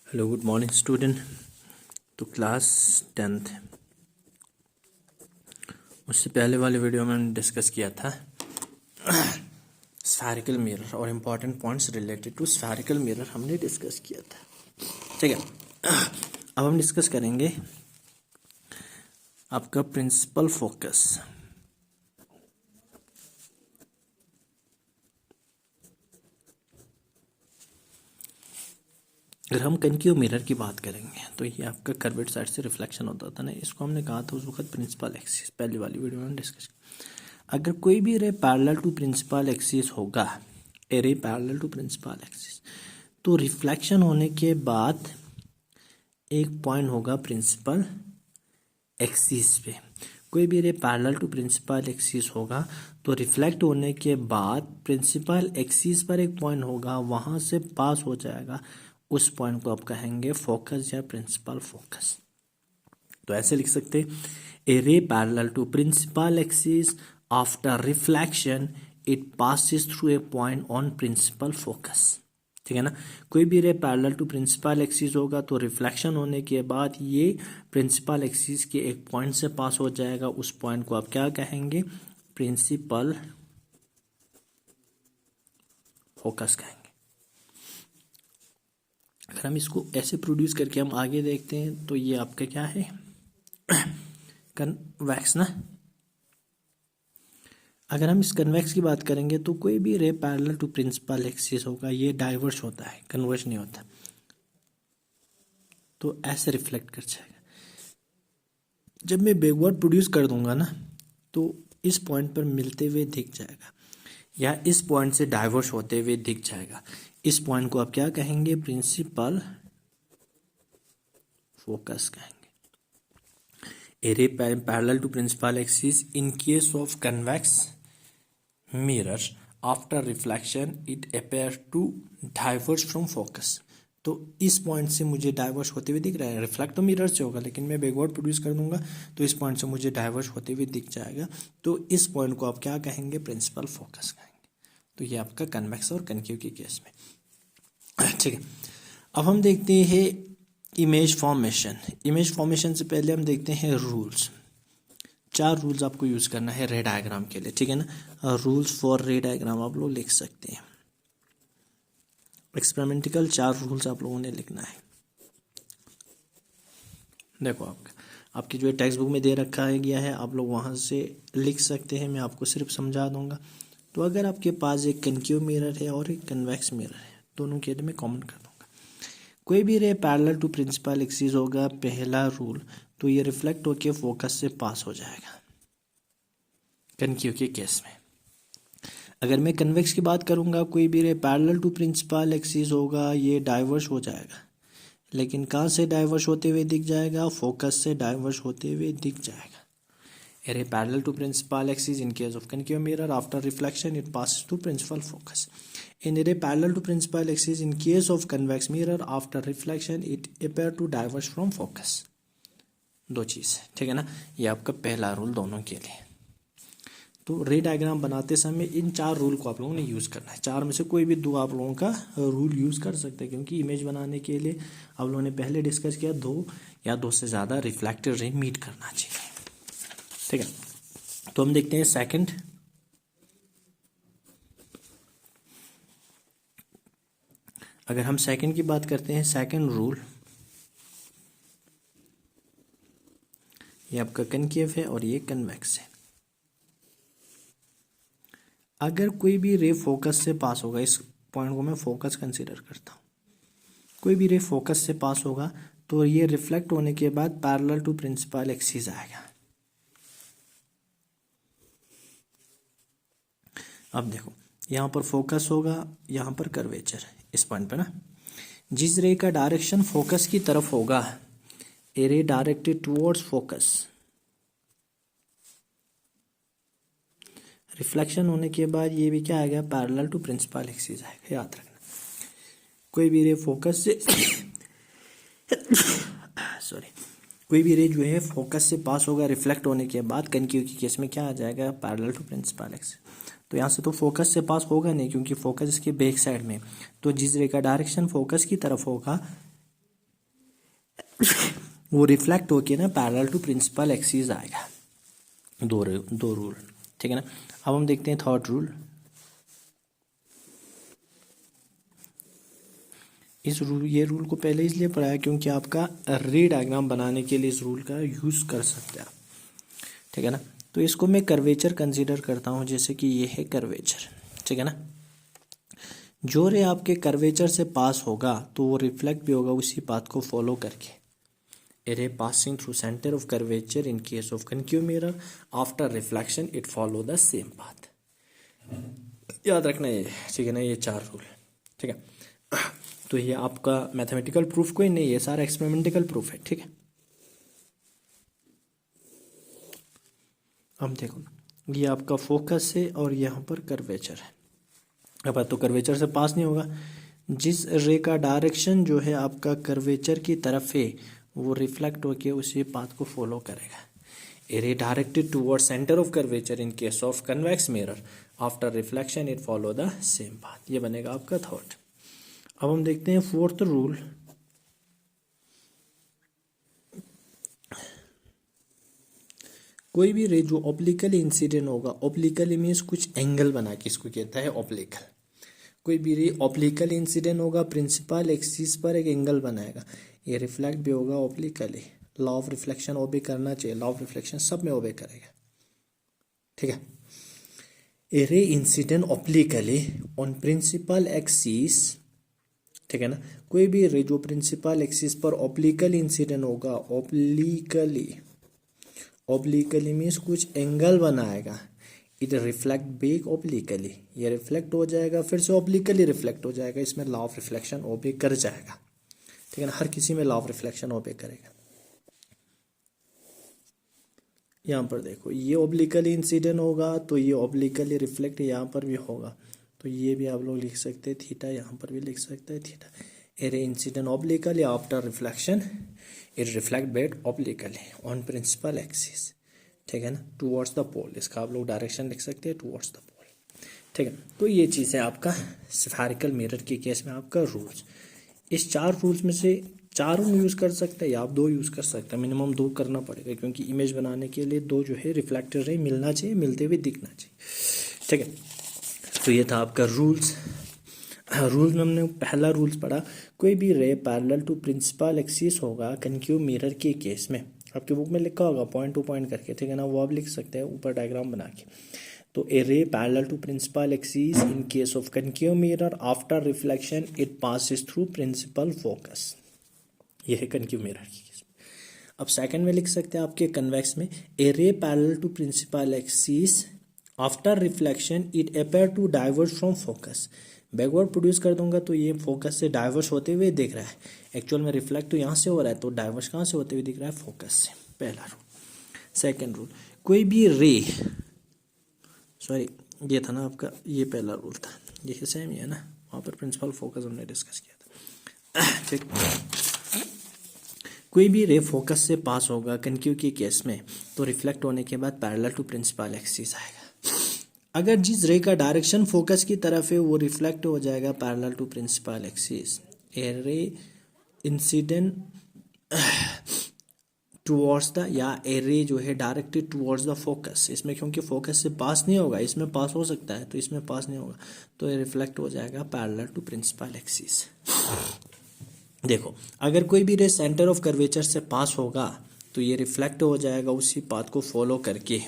Hello good morning student. तो class 10th उससे पहले वाले वीडियो में हमने डिस्कस किया था स्फेरिकल मिरर और important points related to spherical mirror हमने डिस्कस किया था। ठीक है, अब हम डिस्कस करेंगे आपका प्रिंसिपल फोकस। अगर हम कनकेव मिरर की बात करेंगे तो ये आपका कर्वेड साइड से रिफ्लेक्शन होता था ना, इसको हमने कहा था उस वक्त प्रिंसिपल एक्सिस, पहली वाली वीडियो में डिस्कस किया। अगर कोई भी रे पैरेलल टू प्रिंसिपल एक्सिस होगा, a ray parallel to principal axis, तो रिफ्लेक्शन होने के बाद एक पॉइंट होगा प्रिंसिपल एक्सिस पे। कोई भी रे पैरेलल टू प्रिंसिपल एक्सिस होगा तो रिफ्लेक्ट होने के बाद प्रिंसिपल एक्सिस पर एक पॉइंट होगा, वहां से पास हो जाएगा, उस पॉइंट को आप कहेंगे फोकस या प्रिंसिपल फोकस। तो ऐसे लिख सकते a ray parallel to principal axis after reflection it passes through a point on principal focus. ठीक है ना, कोई भी रे पैरेलल टू प्रिंसिपल एक्सिस होगा तो रिफ्लेक्शन होने के बाद ये प्रिंसिपल एक्सिस के एक पॉइंट से पास हो जाएगा, उस पॉइंट को आप क्या कहेंगे, प्रिंसिपल फोकस कहेंगे। अगर हम इसको ऐसे प्रोड्यूस करके हम आगे देखते हैं तो ये आपका क्या है, कन्वेक्स ना। अगर हम इस कन्वेक्स की बात करेंगे तो कोई भी रे पैरेलल टू प्रिंसिपल एक्सिस होगा, ये डाइवर्स होता है, कन्वर्ज नहीं होता, तो ऐसे रिफ्लेक्ट कर जाएगा। जब मैं बैकवर्ड प्रोड्यूस कर दूंगा ना तो इस पॉइंट पर मिलते हुए दिख जाएगा या इस पॉइंट से डाइवर्स होते हुए दिख जाएगा। इस पॉइंट को आप क्या कहेंगे, प्रिंसिपल फोकस कहेंगे। A ray parallel to principal axis in case of convex mirror after reflection it appear to diverse from focus. तो इस पॉइंट से मुझे डाइवर्स होते हुए दिख रहा है, रिफ्लेक्ट तो मिरर से होगा लेकिन मैं बैकवर्ड प्रोड्यूस कर दूंगा तो इस पॉइंट से मुझे डाइवर्स होते हुए दिख जाएगा, तो इस पॉइंट को आप क्या कहेंगे, प्रिंसिपल फोकस कहेंगे। तो ये आपका कन्वेक्स और कनकेव के केस में। ठीक है, अब हम देखते हैं इमेज फॉर्मेशन। इमेज फॉर्मेशन से पहले हम देखते हैं रूल्स। 4 रूल्स आपको यूज करना है रे डायग्राम के लिए। ठीक है ना, रूल्स फॉर रे डायग्राम आप लोग लिख सकते हैं। एक्सपेरिमेंटिकल 4 रूल्स आप लोगों ने लिखना है। देखो आपकी जो है टेक्स्ट बुक में दे रखा है गया है, आप लोग वहां से लिख सकते हैं, मैं आपको सिर्फ समझा दूंगा। तो अगर आपके पास एक कनकेव मिरर है और एक कन्वेक्स मिरर है, दोनों के लिए मैं कॉमन कर दूंगा। कोई भी रे पैरेलल टू प्रिंसिपल एक्सिस होगा, पहला रूल, तो ये रिफ्लेक्ट होके फोकस से पास हो जाएगा कनकेव के केस में। अगर मैं कन्वेक्स की बात करूंगा, कोई भी रे पैरेलल टू प्रिंसिपल एक्सिस होगा, ये डाइवर्स हो जाएगा, लेकिन कहाँ से डाइवर्स होते हुए दिख जाएगा, फोकस से डाइवर्स होते हुए दिख जाएगा। A ray parallel to principal axis in case of concave mirror after reflection it passes to principal focus. In a ray parallel to principal axis in case of convex mirror after reflection it appear to diverge from focus. दो चीज, ठीक है ना, ये आपका पहला rule दोनों के लिए। तो रे डायग्राम बनाते समय इन 4 रूल को आप लोगों ने यूज करना है। 4 में से कोई भी 2 आप लोगों का रूल यूज कर सकते हैं, क्योंकि इमेज बनाने के लिए आप लोगों ने पहले डिस्कस किया 2 या 2 से ज्यादा रिफ्लेक्टेड रे मीट करना चाहिए। ठीक है, तो हम देखते हैं सेकंड। अगर हम सेकंड की बात करते हैं, सेकंड रूल, ये आपका कनकेव है और ये कन्वेक्स है। अगर कोई भी रे फोकस से पास होगा, इस पॉइंट को मैं फोकस कंसीडर करता हूं, कोई भी रे फोकस से पास होगा तो ये रिफ्लेक्ट होने के बाद पैरेलल टू प्रिंसिपल एक्सिस आएगा। अब देखो यहां पर फोकस होगा, यहां पर कर्वेचर है इस पॉइंट पे ना। जिस रे का डायरेक्शन फोकस की तरफ होगा, ए रे डायरेक्टेड टुवर्ड्स फोकस, रिफ्लेक्शन होने के बाद ये भी क्या आएगा, पैरेलल टू प्रिंसिपल एक्सिस आएगा, याद रखना। कोई भी रे फोकस से सॉरी, कोई भी रे जो है फोकस से पास होगा, रिफ्लेक्ट होने के बाद कनकेव के केस में क्या आ जाएगा, पैरेलल टू प्रिंसिपल एक्सिस। तो यहाँ से तो फोकस से पास होगा नहीं, क्योंकि फोकस इसके बैक साइड में, तो जिस रे का डायरेक्शन फोकस की तरफ होगा वो रिफ्लेक्ट होके ना पैरेलल टू प्रिंसिपल एक्सिस आएगा। दो रूल, ठीक है ना। अब हम देखते हैं थर्ड रूल। ये रूल को पहले इसलिए पढ़ा है क्योंकि आपका रे डायग्राम बनाने के लिए इस रूल का यूज कर सकते हैं आप, ठीक है ना। तो इसको मैं कर्वेचर कंसीडर करता हूँ, जैसे कि ये है कर्वेचर, ठीक है ना। जो रे आपके कर्वेचर से पास होगा तो वो रिफ्लेक्ट भी होगा उसी पाथ को फॉलो करके। A ray passing through center of curvature in case of concave mirror, after reflection it follow the same path। याद रखना ये, ठीक है ना, ये 4 रूल, ठीक है। तो ये आपका मैथमेटिकल प्रूफ कोई नहीं, ये सारा एक्सपेरिमेंटिकल प्रूफ है, ठीक है। अब देखो, ये आपका फोकस है और यहाँ पर कर्वेचर है। अब तो कर्वेचर से पास नहीं होगा, जिस रे का डायरेक्शन जो है आपका कर्वेचर की तरफ है वो रिफ्लेक्ट होके उसी पाथ को फॉलो करेगा। ए रे directed toward centre of curvature in case of convex mirror, after reflection it follow the same path. ये बनेगा आपका थर्ड। अब हम देखते हैं फोर्थ रूल। कोई भी रे जो ऑब्लिकली इंसिडेंट होगा, ऑब्लिकली मीन्स कुछ एंगल बना के इसको कहता है ऑब्लिकल। कोई भी रे ऑब्लिकली इंसिडेंट होगा, प्रिंसिपल एक्सिस पर एक एंगल बनाएगा, ये रिफ्लेक्ट भी होगा ऑब्लिकली। लॉ ऑफ रिफ्लेक्शन ओबे करना चाहिए, लॉ ऑफ रिफ्लेक्शन सब में ओबे करेगा, ठीक है। A ray incident obliquely on principal axis, ठीक है ना। कोई भी रे जो प्रिंसिपल एक्सिस पर ऑब्लिकली इंसिडेंट होगा, ऑब्लिकली मीन्स कुछ एंगल बनाएगा, इट रिफ्लेक्ट बैक ऑब्लिकली, ये रिफ्लेक्ट हो जाएगा फिर से ऑब्लिकली रिफ्लेक्ट हो जाएगा, इसमें लॉ ऑफ रिफ्लेक्शन ओबे कर जाएगा, ठीक है ना। हर किसी में लॉ ऑफ रिफ्लेक्शन ओबे करेगा। यहाँ पर देखो, ये ऑब्लिकली इंसिडेंट होगा तो ये ऑब्लिकली रिफ्लेक्ट यहाँ पर भी होगा, तो ये भी आप लोग लिख सकते हैं थीटा, यहाँ पर भी लिख सकते हैं theta. A ray incident obliquely after reflection it reflect back obliquely on principal axis, ठीक है ना, टुवर्ड्स द पोल। इसका आप लोग डायरेक्शन लिख सकते हैं टुवर्ड्स द पोल, ठीक है। तो ये चीज़ है आपका स्फेरिकल मिरर के केस में आपका रूल्स। इस 4 रूल्स में से 4 यूज़ कर सकते हैं या आप 2 यूज़ कर सकते हैं, मिनिमम 2 करना पड़ेगा क्योंकि इमेज बनाने के लिए 2 जो है रिफ्लेक्टर रे मिलना चाहिए, मिलते हुए दिखना चाहिए, ठीक है। तो ये था आपका रूल्स। रूल्स में हमने पहला रूल्स पढ़ा, कोई भी रे पैरेलल टू प्रिंसिपल एक्सिस होगा कनक्यू मिरर के केस में, आपके बुक में लिखा होगा पॉइंट टू पॉइंट करके, ठीक है ना, वो आप लिख सकते हैं ऊपर डायग्राम बना के। तो a ray parallel to principal axis in case of concave mirror, after reflection it passes through principal focus, ये है कनक्यू मिरर की केस। अब सेकंड में लिख सकते हैं आपके कन्वेक्स में, a ray parallel to principal axis after reflection it appear to diverge from focus. Backward produce कर दूंगा तो ये फोकस से डाइवर्स होते हुए दिख रहा है, एक्चुअल में रिफ्लेक्ट तो यहाँ से हो रहा है, तो डाइवर्स कहाँ से होते हुए दिख रहा है, फोकस से। पहला रूल। सेकंड रूल, कोई भी रे, सॉरी ये था ना आपका, ये पहला रूल था, ये सेम ही है ना, वहाँ पर प्रिंसिपल फोकस हमने डिस्कस किया था, ठीक। कोई भी रे फोकस से पास होगा कनक्यू के केस में तो रिफ्लेक्ट होने के बाद पैरेलल टू प्रिंसिपल एक्सिस आएगा। अगर जिस रे का डायरेक्शन फोकस की तरफ है वो रिफ्लेक्ट हो जाएगा parallel to principal axis. A ray incident towards the, या ए रे जो है डायरेक्टेड टुवर्ड्स द फोकस, इसमें क्योंकि फोकस से पास नहीं होगा, इसमें पास हो सकता है तो इसमें पास नहीं होगा, तो ये रिफ्लेक्ट हो जाएगा पैरेलल टू प्रिंसिपल एक्सिस। देखो, अगर कोई भी रे सेंटर ऑफ कर्वेचर से पास होगा तो ये रिफ्लेक्ट हो जाएगा उसी पाथ को फॉलो करके।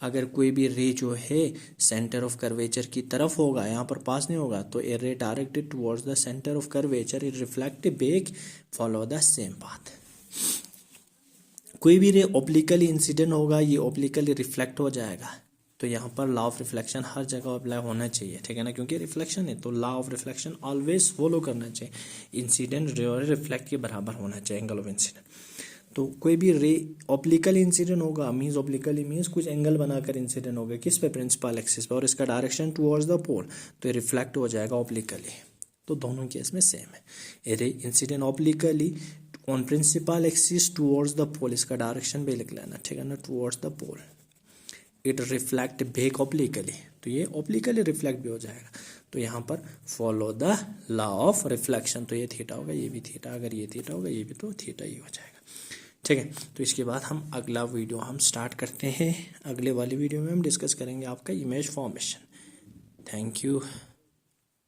अगर कोई भी रे जो है सेंटर ऑफ कर्वेचर की तरफ होगा, यहाँ पर पास नहीं होगा, तो ए रे directed towards the centre of curvature it reflect back follow the same path. कोई भी रे ऑब्लिकली इंसिडेंट होगा, ये ऑब्लिकली रिफ्लेक्ट हो जाएगा, तो यहाँ पर लॉ ऑफ रिफ्लेक्शन हर जगह अप्लाई होना चाहिए, ठीक है ना, क्योंकि रिफ्लेक्शन है तो law of reflection always follow करना चाहिए। इंसिडेंट रे और रिफ्लेक्ट के बराबर होना चाहिए एंगल ऑफ इंसिडेंट। तो कोई भी रे ऑब्लिकली इंसिडेंट होगा, मीन्स ऑब्लिकली मीन्स कुछ एंगल बनाकर इंसिडेंट होगा, किस पे, प्रिंसिपल एक्सिस पे, और इसका डायरेक्शन टुवर्ड्स द पोल, तो ये रिफ्लेक्ट हो जाएगा ऑब्लिकली। तो दोनों केस में सेम है। A ray incident obliquely on principal axis towards the pole, इसका डायरेक्शन भी लिख लेना, ठीक है ना, towards the pole, it reflect back obliquely, तो ये ऑब्लिकली रिफ्लेक्ट भी हो जाएगा। तो यहाँ पर follow the law of reflection, तो ये थीटा होगा, ये भी थीटा, अगर ये थीटा होगा ये भी तो थीटा ही हो जाएगा। ठीक है, तो इसके बाद हम अगला वीडियो हम स्टार्ट करते हैं। अगले वाली वीडियो में हम डिस्कस करेंगे आपका इमेज फॉर्मेशन। Thank you.